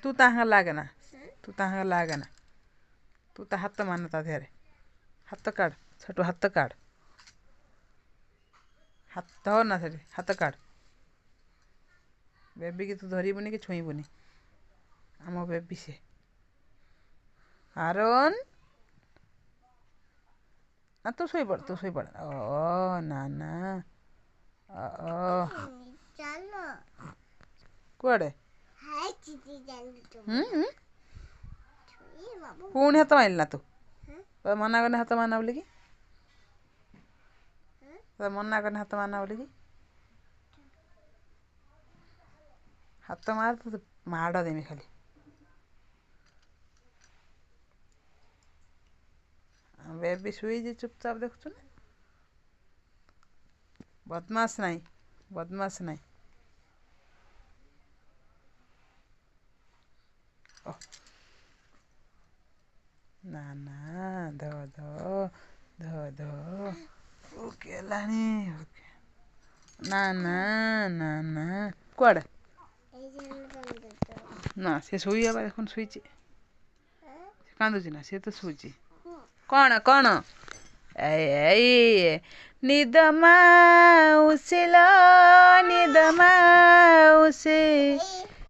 तू ताहा लागना तू ताहा लागना तू ता हात मान ता देहरे हात काढ छोटू हात काढ हात हो ना सेठी हात काढ बेबी की तू धरबुनि कि छुईबुनि आम बेबी से आरोन ना तू शोपड़ ओ ना कुआड़े पुणी हाथ मारिल ना तू मना करने हाथ मारना बोली कि मना करने हाथ मारना बोली कि हाथ मार तो माड़ देमी खाली बेबी शुई चुपचाप देखु ना बदमाश नहीं ना धो धो धो धो ओके लानी ना कुआड़े ना से शुई देखुन शुई कांदुची ना से तो शुई कौन ए निद माउसी